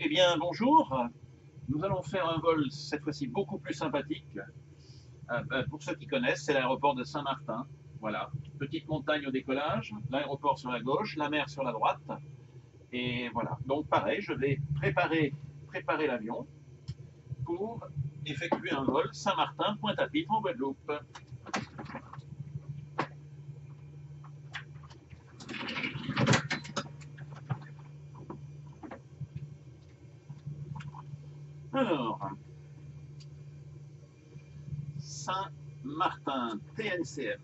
bien, bonjour. Nous allons faire un vol cette fois-ci beaucoup plus sympathique. Pour ceux qui connaissent, c'est l'aéroport de Saint-Martin. Voilà, petite montagne au décollage, l'aéroport sur la gauche, la mer sur la droite. Et voilà, donc pareil, je vais préparer l'avion pour effectuer un vol Saint-Martin, Pointe-à-Pitre en Guadeloupe. Alors, Saint-Martin, TNCM.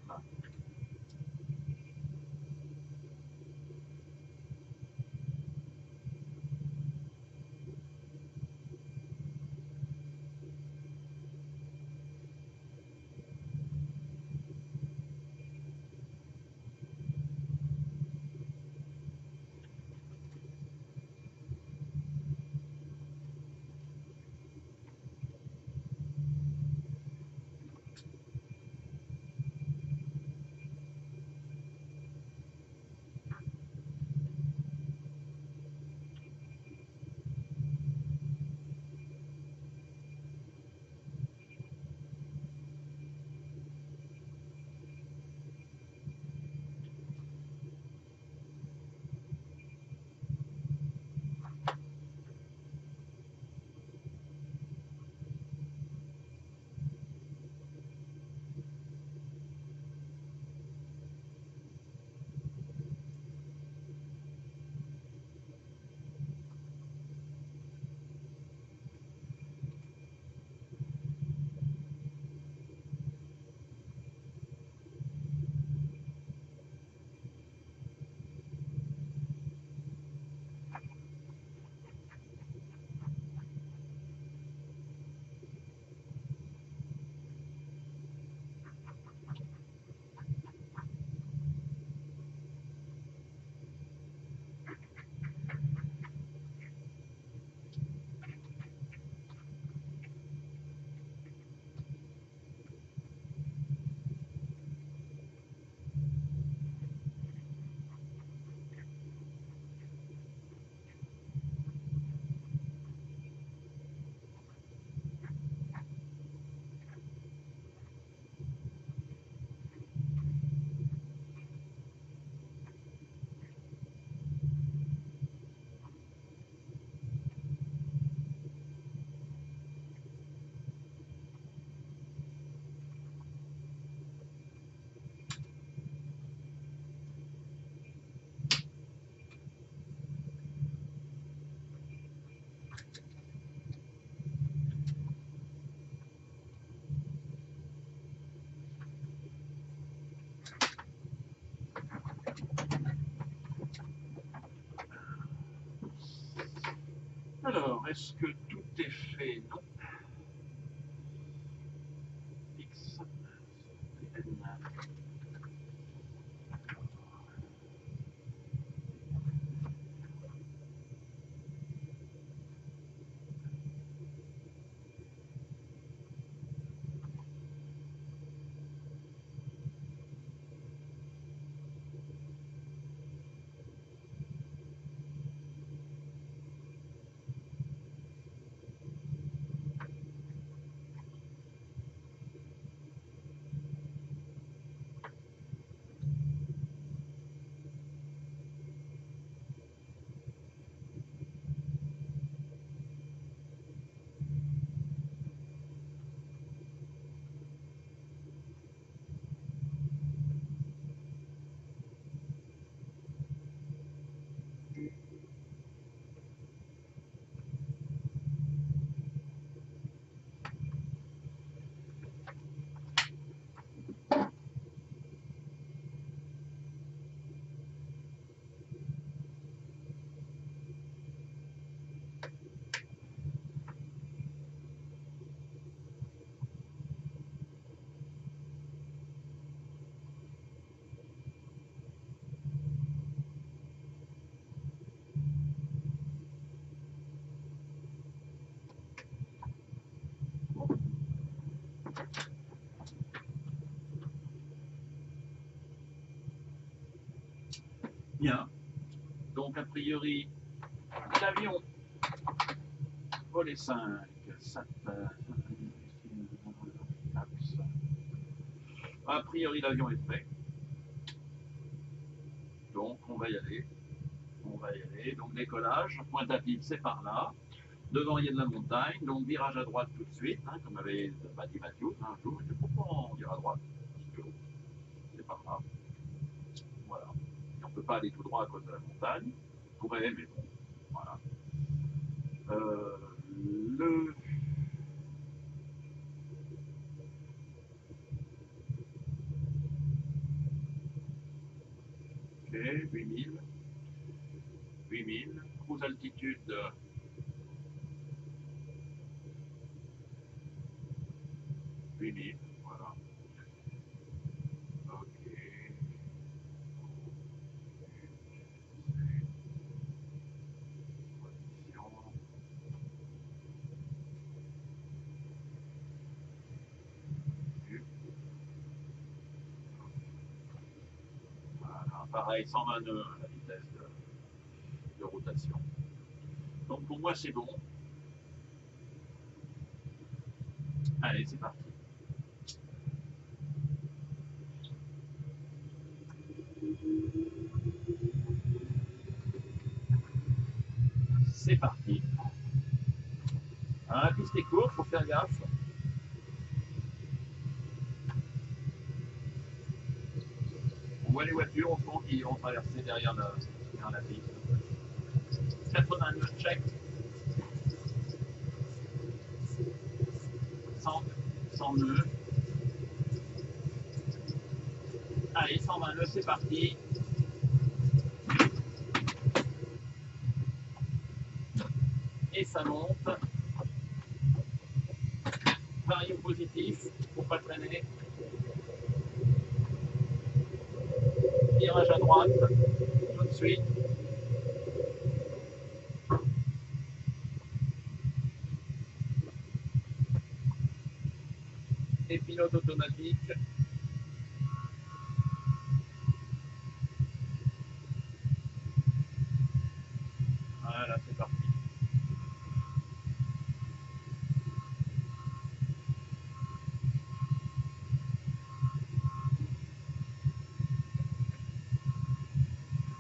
Alors, est-ce que tout est fait? Non. X, N. Bien. Donc, a priori, l'avion volet 5, a priori l'avion est prêt, donc on va y aller, donc décollage, Pointe-à-Pitre c'est par là, devant il y a de la montagne, donc virage à droite tout de suite, hein, comme avait dit Mathieu un jour, mais pourquoi on vire à droite? Parce que c'est par là, voilà, et on ne peut pas aller tout droit à cause de la montagne, on pourrait, mais bon, voilà. Le ok, 8000, cruise altitude 8000, voilà. Ok. Voilà, pareil, 120 nœuds à la vitesse de rotation. Donc pour moi c'est bon. Allez, c'est parti. C'est parti. Alors, la piste est courte, il faut faire gaffe. On voit les voitures au fond qui vont traverser derrière la piste. 89 check. 100 nœuds. Allez, 120 nœuds, c'est parti. Et ça monte. Varie au positif pour pas traîner. Virage à droite, tout de suite. Et pilote automatique. Voilà, c'est parti.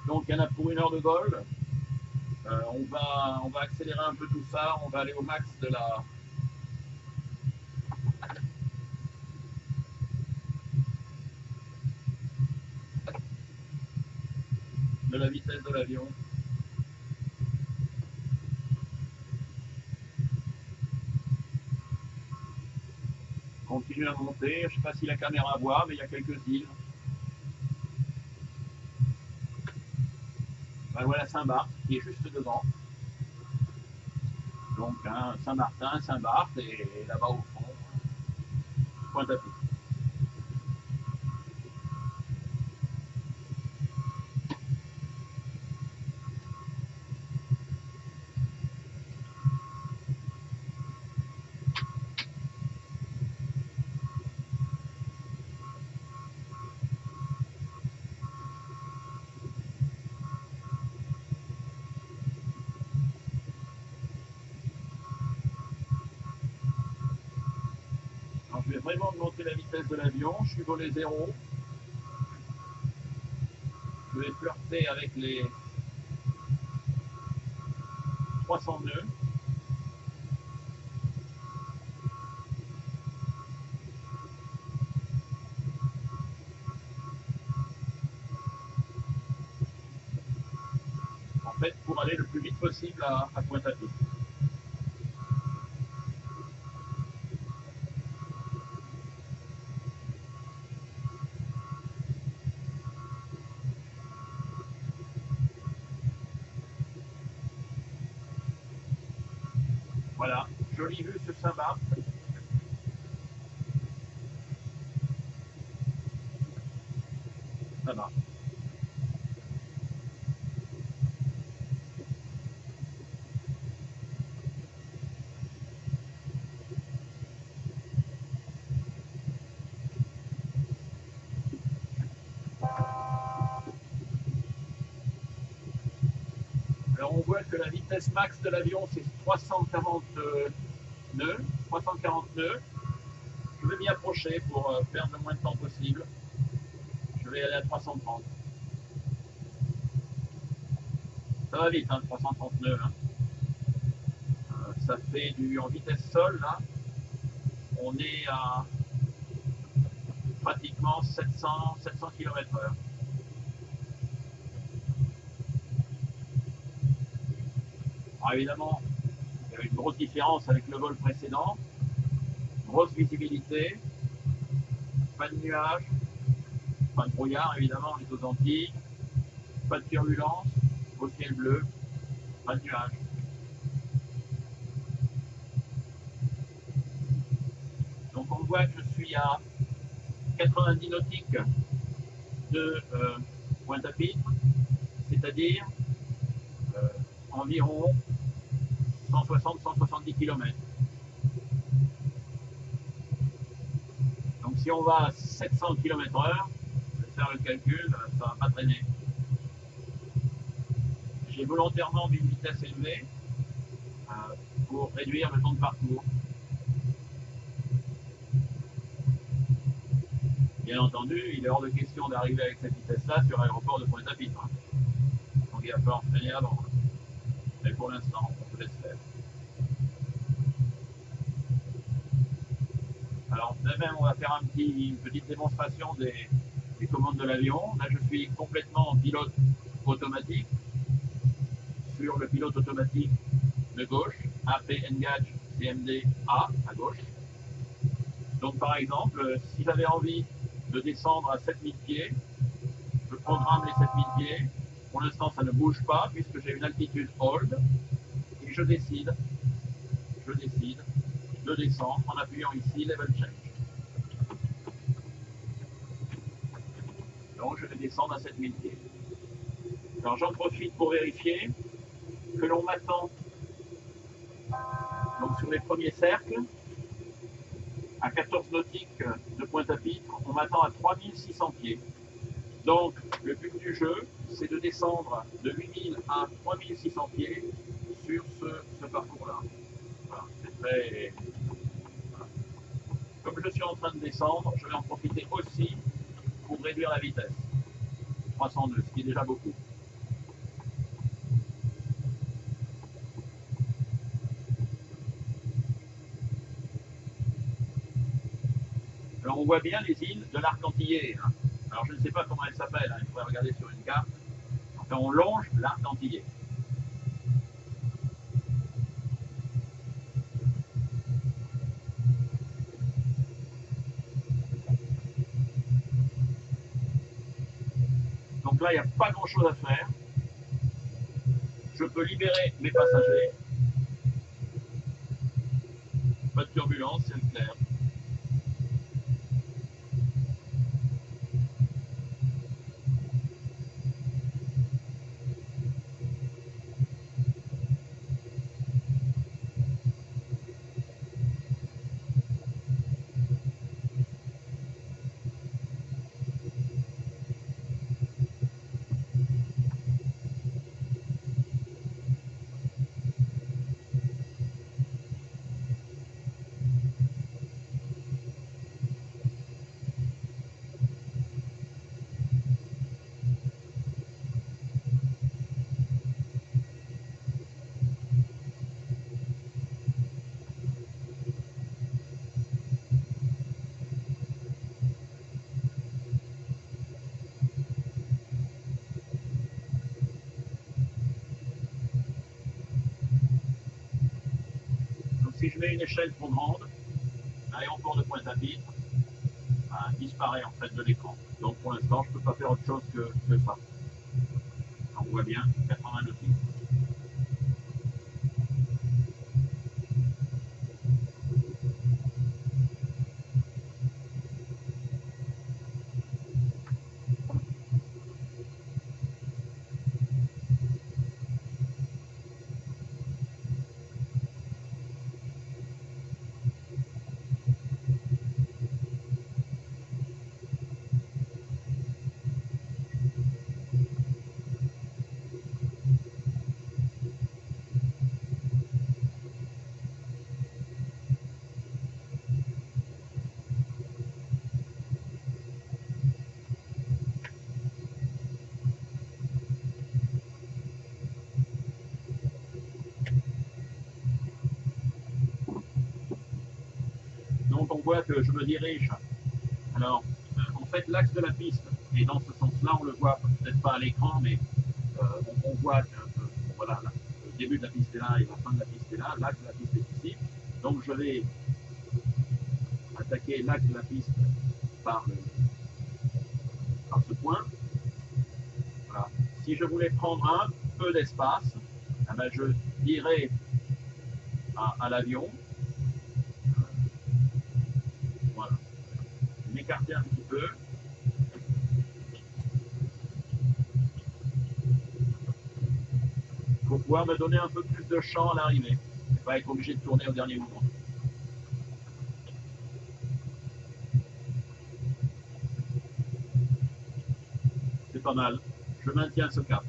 Donc il y en a pour 1 heure de vol. On va accélérer un peu tout ça. On va aller au max de la vitesse de l'avion. Continue à monter. Je ne sais pas si la caméra voit, mais il y a quelques îles. Ben voilà Saint-Barth qui est juste devant. Donc hein, Saint-Martin, Saint-Barth et là-bas au fond, Pointe-à-Pitre. Alors, je vais vraiment augmenter la vitesse de l'avion. Je suis volé 0. Je vais flirter avec les 300 nœuds. En fait, pour aller le plus vite possible à Pointe-à-Pitre. Voilà, jolie vue sur Saint-Barth. Ça va. Alors on voit que la vitesse max de l'avion c'est 340 nœuds. 340 nœuds. Je vais m'y approcher pour perdre le moins de temps possible. Je vais aller à 330. Ça va vite, hein, 330 nœuds. Hein. Ça fait du en vitesse sol là. On est à pratiquement 700 km/h. Alors évidemment, il y a une grosse différence avec le vol précédent. Grosse visibilité, pas de nuages, pas de brouillard évidemment, on est aux Antilles, pas de turbulence, au ciel bleu, pas de nuages. Donc on voit que je suis à 90 nautiques de Pointe-à-Pitre, c'est-à-dire environ 160-170 km. Donc si on va à 700 km/h, je vais faire le calcul, ça va pas traîner. J'ai volontairement mis une vitesse élevée pour réduire le temps de parcours. Bien entendu, il est hors de question d'arriver avec cette vitesse-là sur l'aéroport de Pointe-à-Pitre. Hein. Donc il va falloir freiner avant. Mais pour l'instant, on se laisse faire. Alors même, on va faire une petite démonstration des commandes de l'avion. Là, je suis complètement en pilote automatique. Sur le pilote automatique de gauche, AP Engage CMD A à gauche. Donc par exemple, si j'avais envie de descendre à 7000 pieds, je programme les 7000 pieds. Pour l'instant, ça ne bouge pas puisque j'ai une altitude hold et je décide de descendre en appuyant ici Level Change. Donc je vais descendre à 7000 pieds. Alors j'en profite pour vérifier que l'on m'attend donc sur les premiers cercles à 14 nautiques de Pointe-à-Pitre, on m'attend à 3600 pieds. Donc le but du jeu, c'est de descendre de 8000 à 3600 pieds sur ce parcours-là. Voilà, c'est très... Voilà. Comme je suis en train de descendre, je vais en profiter aussi pour réduire la vitesse. 302, ce qui est déjà beaucoup. Alors on voit bien les îles de l'arc antillais. Hein. Alors je ne sais pas comment elles s'appellent, hein. Il faudrait regarder sur une carte. Enfin, on longe l'arc antillais. Donc là, il n'y a pas grand chose à faire. Je peux libérer mes passagers. Pas de turbulence, c'est clair. Donc si je mets une échelle trop grande, l'aéroport de Pointe-à-Pitre disparaît en fait de l'écran. Donc pour l'instant, je ne peux pas faire autre chose que ça. On voit bien 80 nautiques. on voit que je me dirige, alors en fait l'axe de la piste est dans ce sens-là, on le voit peut-être pas à l'écran, mais on voit que voilà, le début de la piste est là et la fin de la piste est là, l'axe de la piste est ici. Donc je vais attaquer l'axe de la piste par, par ce point. Voilà. Si je voulais prendre un peu d'espace, eh ben, je dirais à l'avion, voilà, m'écarter un petit peu. Pour pouvoir me donner un peu plus de champ à l'arrivée et pas être obligé de tourner au dernier moment. C'est pas mal. Je maintiens ce cap.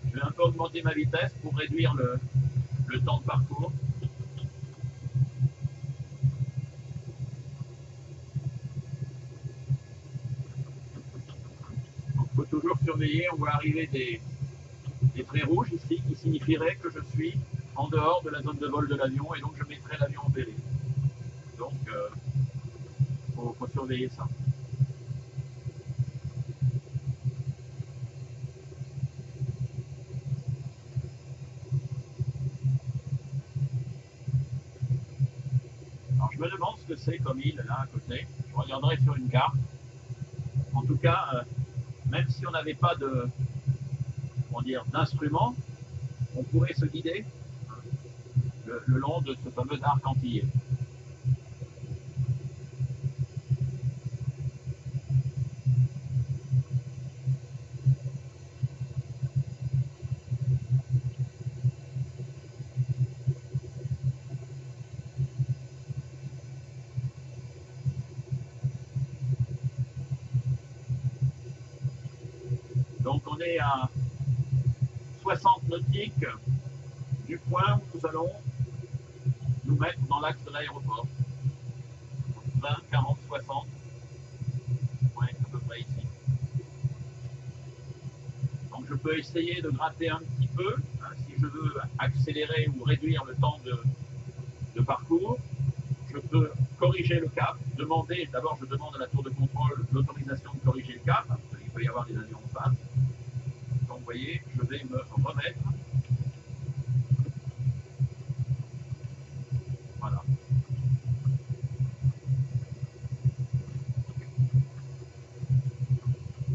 Je vais un peu augmenter ma vitesse pour réduire le temps de parcours. Il faut toujours surveiller, on voit arriver des traits rouges ici qui signifieraient que je suis en dehors de la zone de vol de l'avion et donc je mettrai l'avion en péril. Donc faut surveiller ça. Alors je me demande ce que c'est comme île là à côté. Je regarderai sur une carte. En tout cas, même si on n'avait pas de, comment dire, d'instrument, on pourrait se guider le long de ce fameux arc antillais. Donc on est à 60 nautiques du point où nous allons nous mettre dans l'axe de l'aéroport. 20, 40, 60. Ouais, à peu près ici. Donc je peux essayer de gratter un petit peu, hein, si je veux accélérer ou réduire le temps de parcours. Je peux corriger le cap, demander, d'abord je demande à la tour de contrôle l'autorisation de corriger le cap, parce qu'il peut y avoir des avions en face. Donc vous voyez, je vais me remettre. Voilà.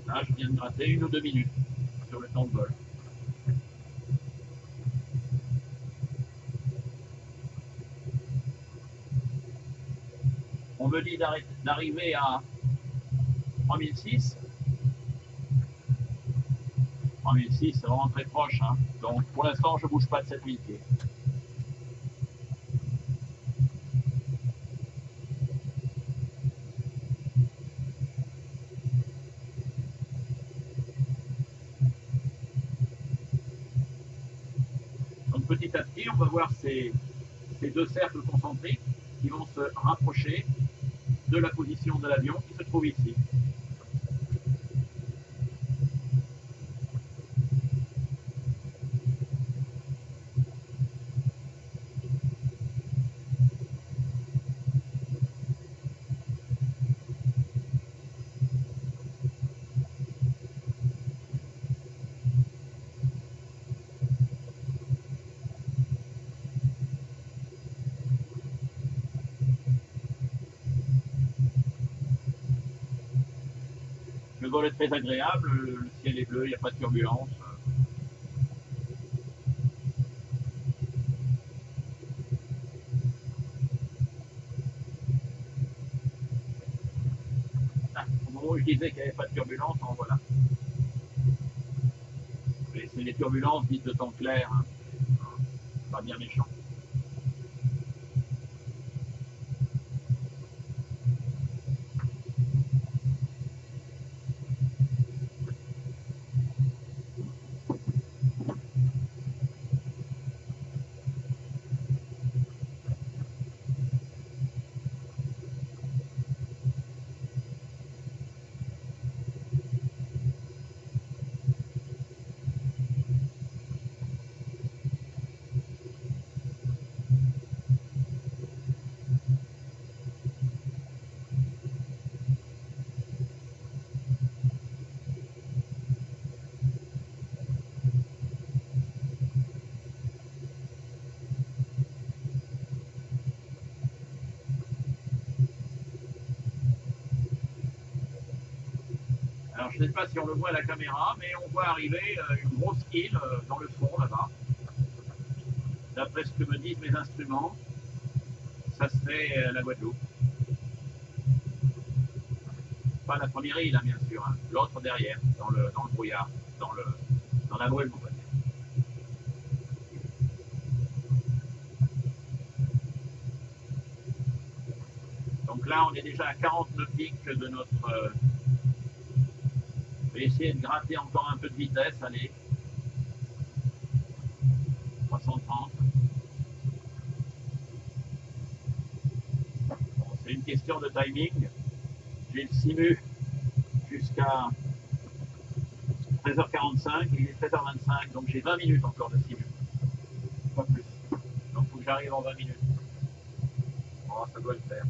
Là, je viens de gratter 1 ou 2 minutes sur le temps de vol. On me dit d'arriver à 3006. 3006, c'est vraiment très proche. Hein. Donc pour l'instant, je ne bouge pas de 7000 pieds. Donc petit à petit, on va voir ces deux cercles concentriques qui vont se rapprocher de la position de l'avion qui se trouve ici. Le vol est très agréable, le ciel est bleu, il n'y a pas de turbulence. Ah, au moment où je disais qu'il n'y avait pas de turbulence, en voilà. C'est les turbulences dites de temps clair, hein. Pas bien méchant. Alors je ne sais pas si on le voit à la caméra, mais on voit arriver une grosse île dans le fond là-bas. D'après ce que me disent mes instruments, ça serait la Guadeloupe. Pas la première île, hein, bien sûr, hein. L'autre derrière, dans le brouillard, dans la brume, on va dire. Donc là, on est déjà à 40 nautiques de notre... je vais essayer de gratter encore un peu de vitesse, allez. 330. Bon, c'est une question de timing. J'ai le simu jusqu'à 13h45 et il est 13h25, donc j'ai 20 minutes encore de simu. Pas plus. Donc il faut que j'arrive en 20 minutes. Bon, ça doit le faire.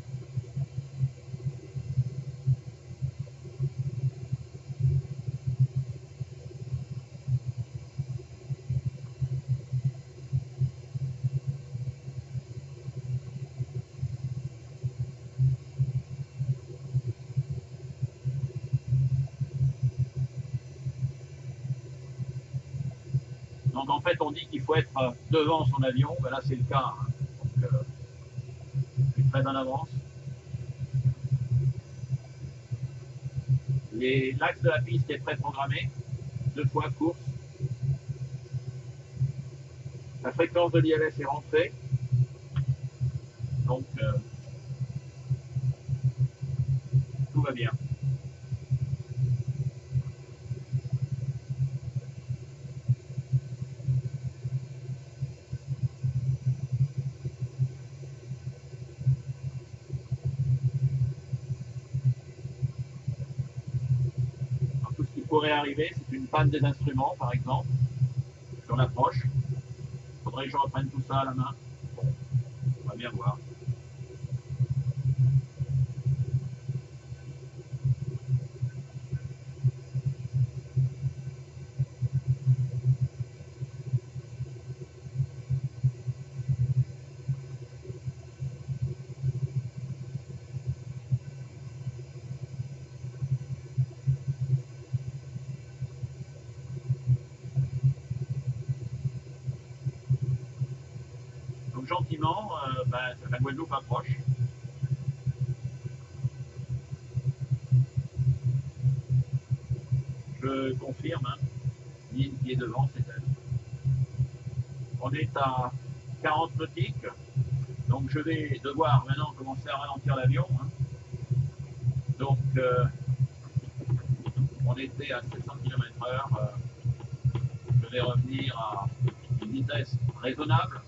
Donc en fait, on dit qu'il faut être devant son avion. Ben là, c'est le cas. Hein. Donc, je suis très en avance. L'axe de la piste est préprogrammé. 2 fois course. La fréquence de l'ILS est rentrée. Donc, tout va bien. Alors, tout ce qui pourrait arriver, c'est une panne des instruments, par exemple, sur l'approche. Il faudrait que je reprenne tout ça à la main. Bon, on va bien voir. Donc gentiment, la Guadeloupe approche. Je confirme, hein, l'île qui est devant, c'est elle. On est à 40 nautiques, donc je vais devoir maintenant commencer à ralentir l'avion. Hein. Donc on était à 700 km/h, je vais revenir à une vitesse raisonnable,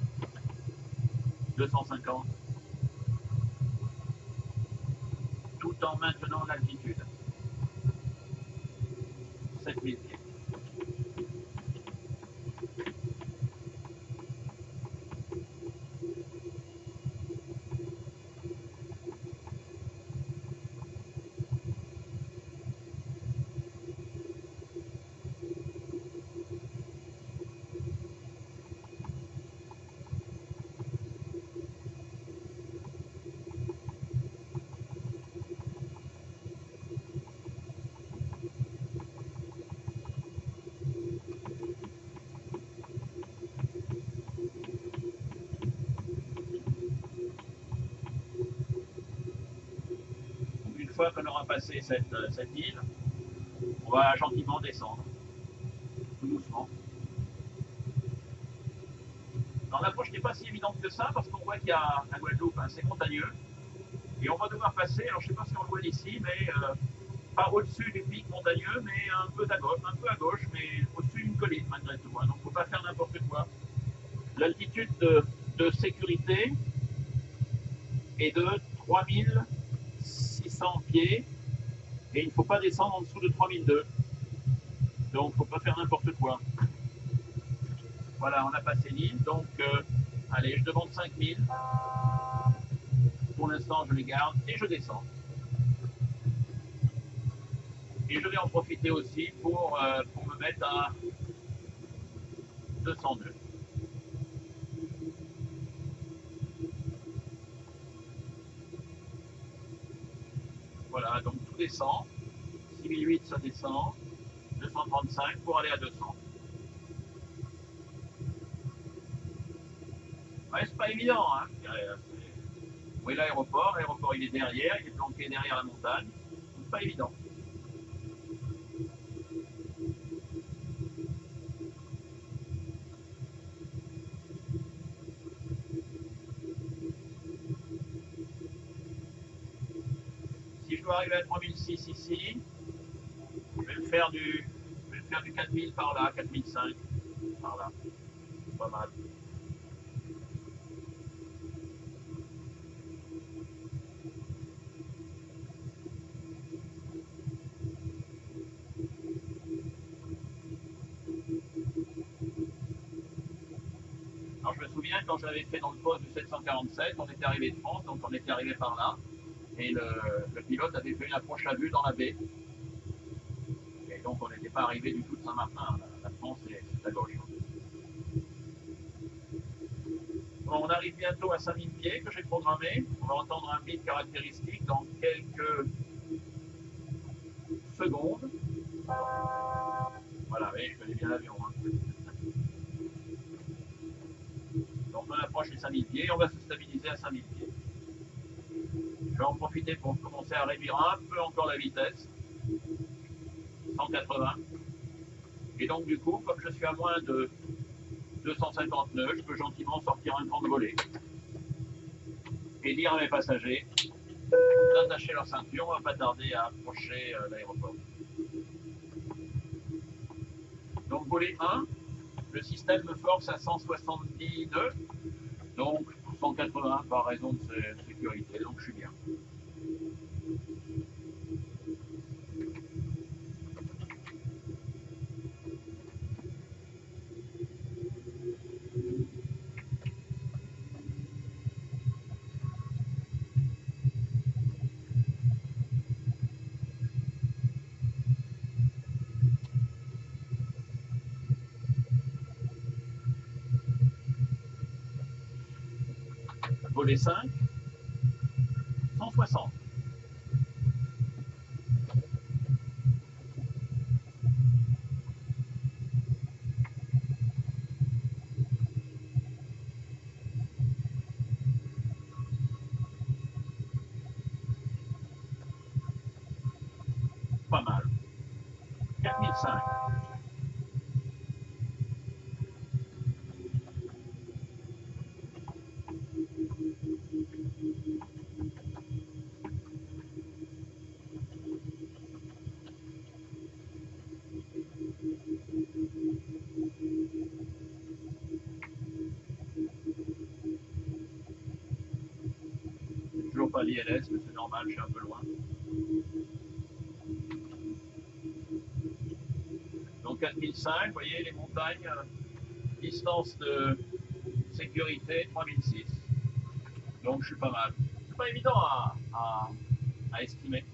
250, tout en maintenant l'altitude, 7000 pieds. Une fois qu'on aura passé cette île, on va gentiment descendre, tout doucement. Alors l'approche n'est pas si évidente que ça, parce qu'on voit qu'il y a la Guadeloupe, hein, c'est montagneux, et on va devoir passer, alors je ne sais pas si on le voit d'ici, mais pas au-dessus du pic montagneux, mais un peu à gauche, mais au-dessus d'une colline malgré tout. Hein, donc il ne faut pas faire n'importe quoi. L'altitude de sécurité est de 3600 pieds, et il ne faut pas descendre en dessous de 3002. Donc il ne faut pas faire n'importe quoi. Voilà, on a passé l'île, donc allez, je demande 5000. Pour l'instant, je les garde et je descends. Et je vais en profiter aussi pour me mettre à 202. Voilà, donc tout descend. 6008, ça descend. 235 pour aller à 200. Ouais, c'est pas évident, hein. Où est l'aéroport? L'aéroport, il est derrière, il est planqué derrière la montagne. C'est pas évident. Si je dois arriver à 3006 ici, je vais me faire du 4000 par là, 4005 par là. Pas mal. Alors je me souviens quand je l'avais fait dans le poste du 747, on était arrivé de France, donc on était arrivé par là, et le pilote avait fait une approche à vue dans la baie. Et donc on n'était pas arrivé du tout de Saint-Martin. La France c'est à gauche. Bon, on arrive bientôt à 5000 pieds que j'ai programmé. On va entendre un bip caractéristique dans quelques secondes. Voilà, oui, je connais bien l'avion. Hein. Donc on approche les 5000 pieds, on va se stabiliser à 5000 pieds. Je vais en profiter pour commencer à réduire un peu encore la vitesse. 180. Et donc du coup, comme je suis à moins de 250 nœuds, je peux gentiment sortir un grand volet et dire à mes passagers d'attacher leur ceinture, on va pas tarder à approcher l'aéroport. Donc volet 1, le système me force à 170 nœuds, donc 180 par raison de sécurité, donc je suis bien. Volet 5, 160. Pas mal. 4005. Toujours pas l'ILS, mais c'est normal, je suis un peu loin. Donc 4005, vous voyez les montagnes, distance de sécurité 3006. Donc je suis pas mal. C'est pas évident à estimer.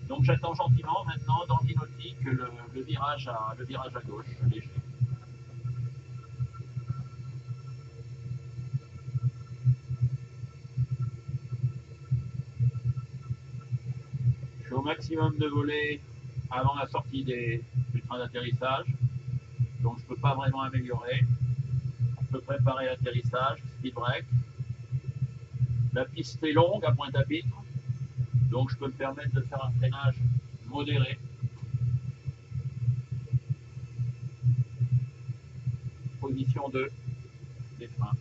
Donc j'attends gentiment maintenant dans l'inautique le virage à gauche, léger. Je suis au maximum de volée avant la sortie du train d'atterrissage, donc je ne peux pas vraiment améliorer. Je peux préparer l'atterrissage, speed break. La piste est longue à Pointe-à-Pitre, donc je peux me permettre de faire un freinage modéré. Position 2 des freins.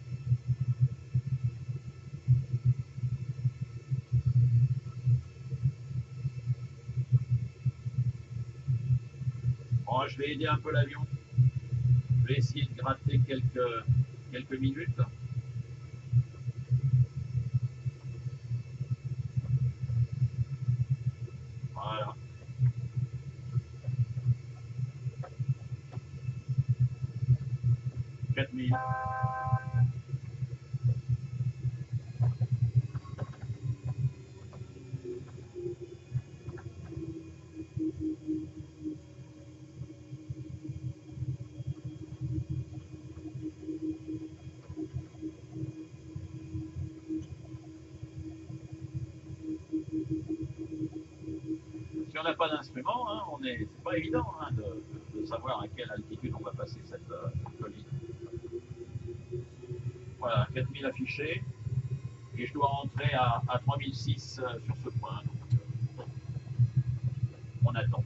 Bon, je vais aider un peu l'avion. Je vais essayer de gratter quelques minutes. Voilà. 4000. on n'a pas d'instrument, hein, c'est pas évident hein, de savoir à quelle altitude on va passer cette colline. Voilà, 4000 affichés, et je dois rentrer à 3006 sur ce point. Donc, on attend.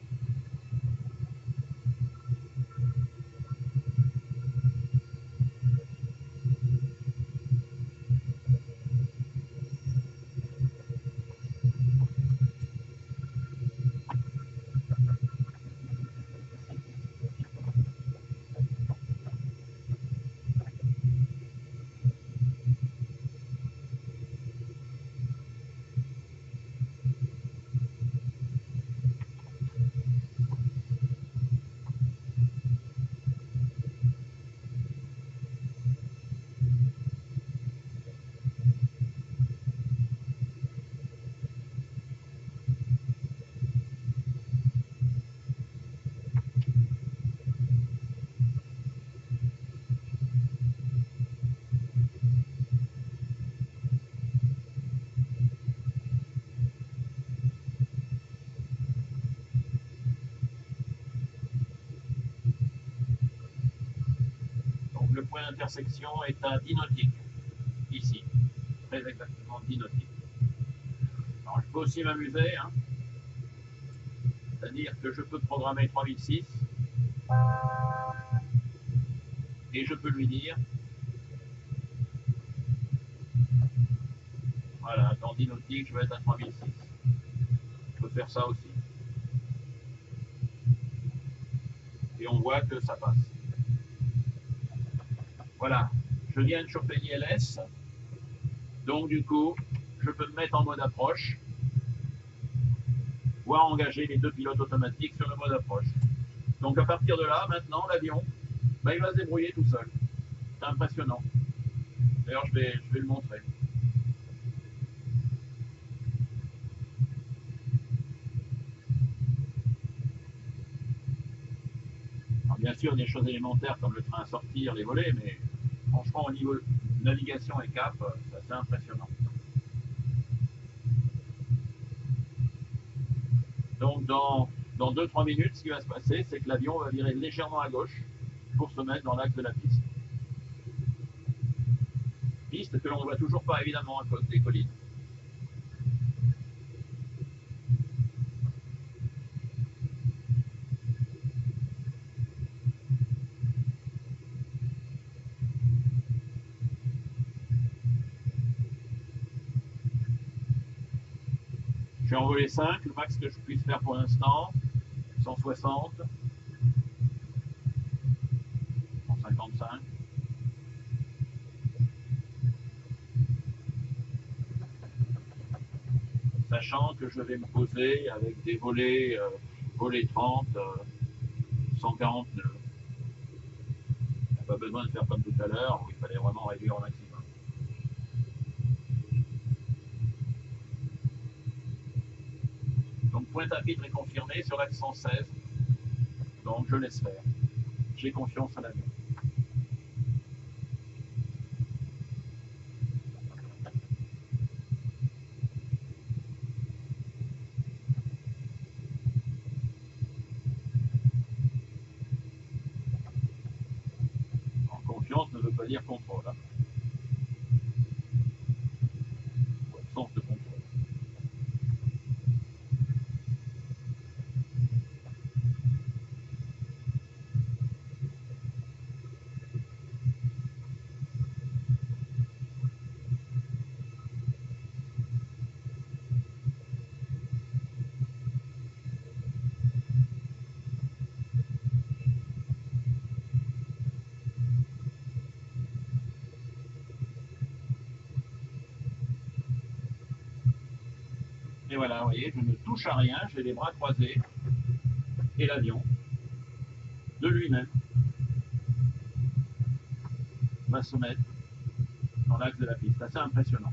Donc le point d'intersection est à 10 nautiques, ici, très exactement 10 nautiques. Alors je peux aussi m'amuser, hein, c'est-à-dire que je peux programmer 3006 et je peux lui dire, voilà, dans 10 nautiques, je vais être à 3006. Je peux faire ça aussi. Et on voit que ça passe. Voilà, je viens de choper l'ILS, donc du coup, je peux me mettre en mode approche, voire engager les 2 pilotes automatiques sur le mode approche. Donc à partir de là, maintenant, l'avion, ben, il va se débrouiller tout seul. C'est impressionnant. D'ailleurs, je vais le montrer. Alors, bien sûr, des choses élémentaires comme le train à sortir, les volets, mais franchement, au niveau navigation et cap, c'est assez impressionnant. Donc, dans 2-3 minutes, ce qui va se passer, c'est que l'avion va virer légèrement à gauche pour se mettre dans l'axe de la piste. Piste que l'on ne voit toujours pas, évidemment, à cause des collines. Je suis en volet 5, le max que je puisse faire pour l'instant, 160, 155. Sachant que je vais me poser avec des volets, volets 30, 149. Il n'y a pas besoin de faire comme tout à l'heure, où il fallait vraiment réduire au maximum. Donc Pointe-à-Pitre est confirmé sur l'axe 116, donc je laisse faire. J'ai confiance en l'avion. En confiance ne veut pas dire contrôle. Hein. Absence de contrôle. Et voilà, vous voyez, je ne touche à rien, j'ai les bras croisés, et l'avion, de lui-même, va se mettre dans l'axe de la piste. C'est assez impressionnant.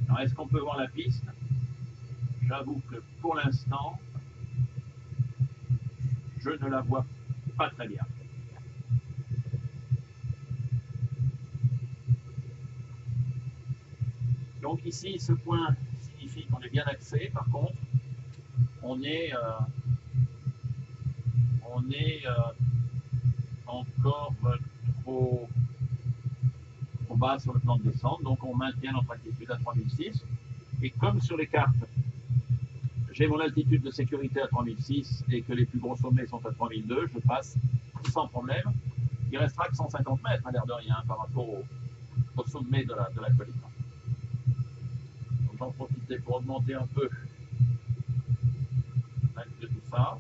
Alors, est-ce qu'on peut voir la piste? J'avoue que pour l'instant, je ne la vois pas très bien. Donc ici, ce point signifie qu'on est bien axé. Par contre, on est encore trop bas sur le plan de descente. Donc on maintient notre altitude à 3006. Et comme sur les cartes, j'ai mon altitude de sécurité à 3006 et que les plus gros sommets sont à 3002, je passe sans problème. Il restera que 150 mètres à l'air de rien par rapport au sommet de la colline. Donc j'en profite pour augmenter un peu l'axe de tout ça.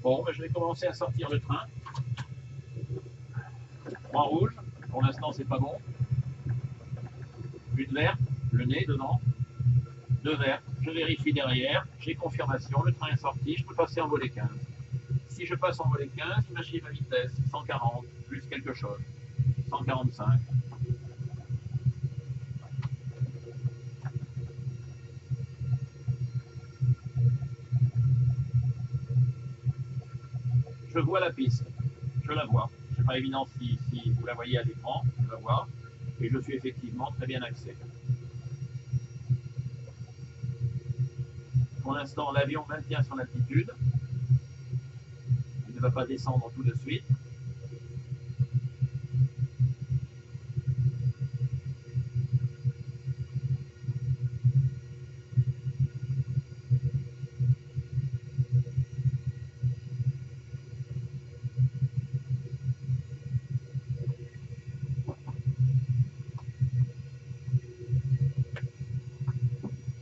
Bon, ben, je vais commencer à sortir le train. 3 rouges, pour l'instant c'est pas bon. Une verte, le nez dedans. 2 vertes, je vérifie derrière, j'ai confirmation, le train est sorti, je peux passer en volet 15. Si je passe en volet 15, imaginez ma vitesse, 140, plus quelque chose, 145. Je vois la piste, je la vois. Ce n'est pas évident si vous la voyez à l'écran, je la vois. Et je suis effectivement très bien axé. Pour l'instant, l'avion maintient son altitude. Il ne va pas descendre tout de suite.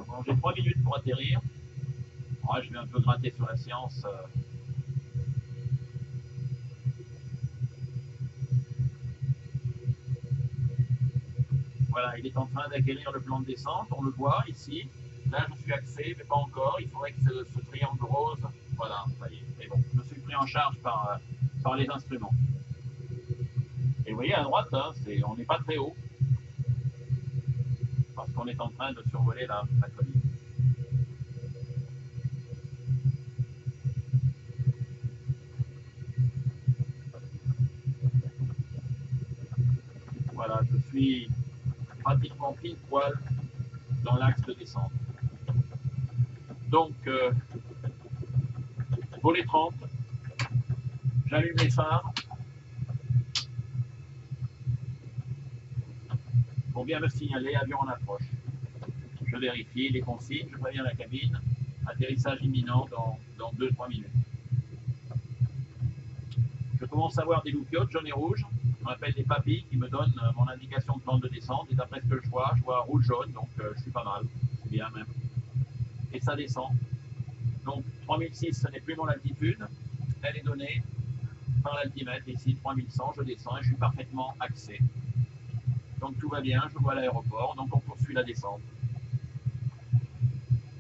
Bon, j'ai 3 minutes pour atterrir. Ouais, je vais un peu gratter sur la séance. Voilà, il est en train d'acquérir le plan de descente, on le voit ici. Là, je suis axé, mais pas encore. Il faudrait que ce triangle rose, voilà, ça y est. Mais bon, je suis pris en charge par les instruments. Et vous voyez, à droite, hein, on n'est pas très haut, parce qu'on est en train de survoler la colline. Voilà, je suis pratiquement pile poil dans l'axe de descente. Donc, volet 30, j'allume les phares pour bien me signaler avion en approche. Je vérifie les consignes, je préviens la cabine, atterrissage imminent dans 2-3 minutes. Je commence à voir des loupiotes jaunes et rouges, on appelle des papilles qui me donnent mon indication de plan de descente, et d'après ce que je vois rouge-jaune, donc je suis pas mal, c'est bien même. Et ça descend. Donc 3006, ce n'est plus mon altitude, elle est donnée par l'altimètre, ici 3100, je descends et je suis parfaitement axé. Donc tout va bien, je vois l'aéroport, donc on poursuit la descente.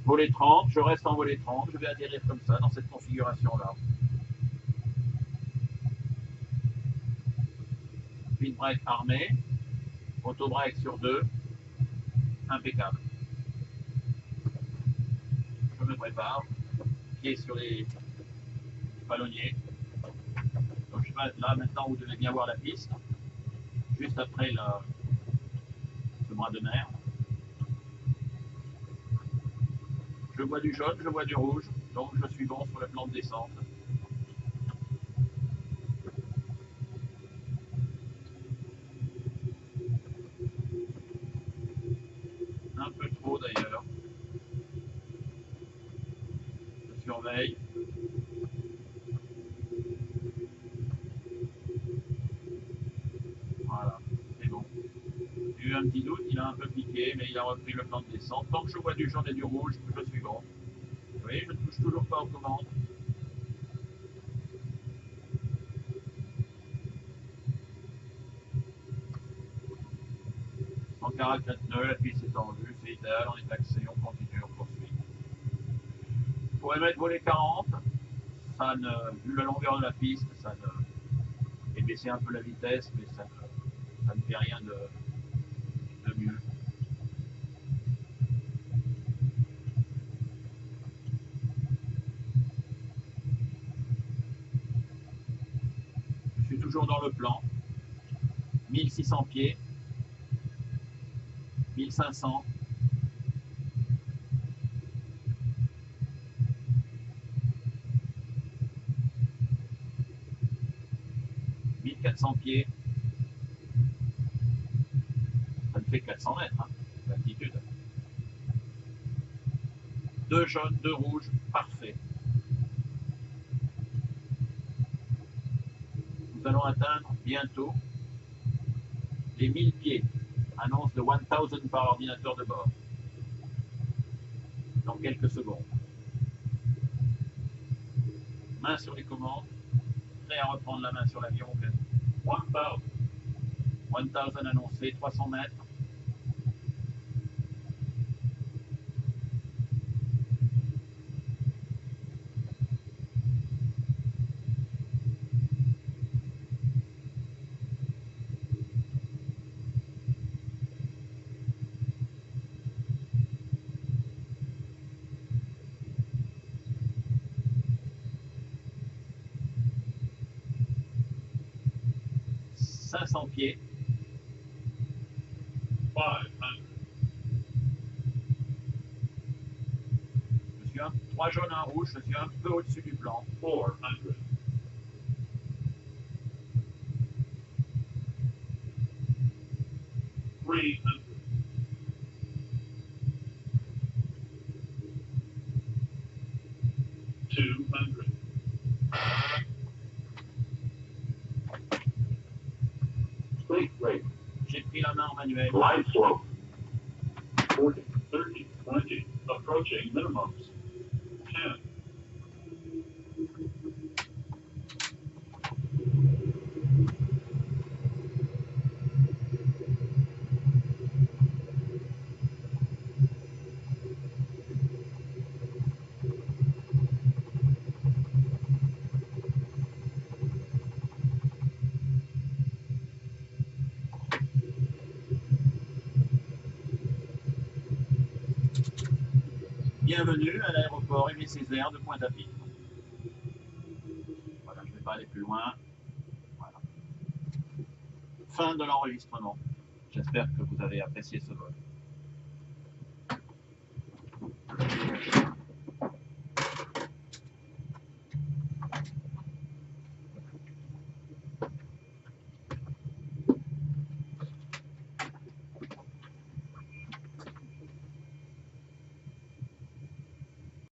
Volet 30, je reste en volet 30, je vais atterrir comme ça, dans cette configuration-là. Speed brake armé, auto-break sur 2, impeccable. Je me prépare, pied sur les ballonniers. Donc je vais être là, maintenant vous devez bien voir la piste, juste après ce bras de mer. Je vois du jaune, je vois du rouge, donc je suis bon sur le plan de descente. Un peu trop d'ailleurs. Je surveille. Voilà, c'est bon. J'ai eu un petit doute, il a un peu piqué, mais il a repris le plan de descente. Tant que je vois du jaune et du rouge, je suis bon. Vous voyez, je ne touche toujours pas aux commandes. 144 nœuds, la piste est en vue, c'est idéal, on est axé, on continue, on poursuit. Pour émettre volet 40, ça ne, vu la longueur de la piste, ça ne, et baisser un peu la vitesse, mais ça ne fait rien de mieux. dans le plan. 1600 pieds, 1500, 1400 pieds, ça ne fait 400 mètres hein, d'altitude. 2 jaunes, 2 rouges, parfait. Nous allons atteindre bientôt les 1000 pieds. Annonce de 1000 par ordinateur de bord. Dans quelques secondes. Main sur les commandes. Prêt à reprendre la main sur l'avion. 1000 annoncé, 300 mètres. « 500 pieds. 500. Je suis 3 jaunes, 1 rouge, je suis un peu au-dessus du plan. 400. 300. 200. Straight rate. J'ai pris la main en manuel. Glide slope. 40, 30, 20. Approaching minimums. 10. Bienvenue à l'aéroport Aimé Césaire de Pointe-à-Pitre. Voilà, je ne vais pas aller plus loin. Voilà. Fin de l'enregistrement. J'espère que vous avez apprécié ce vol.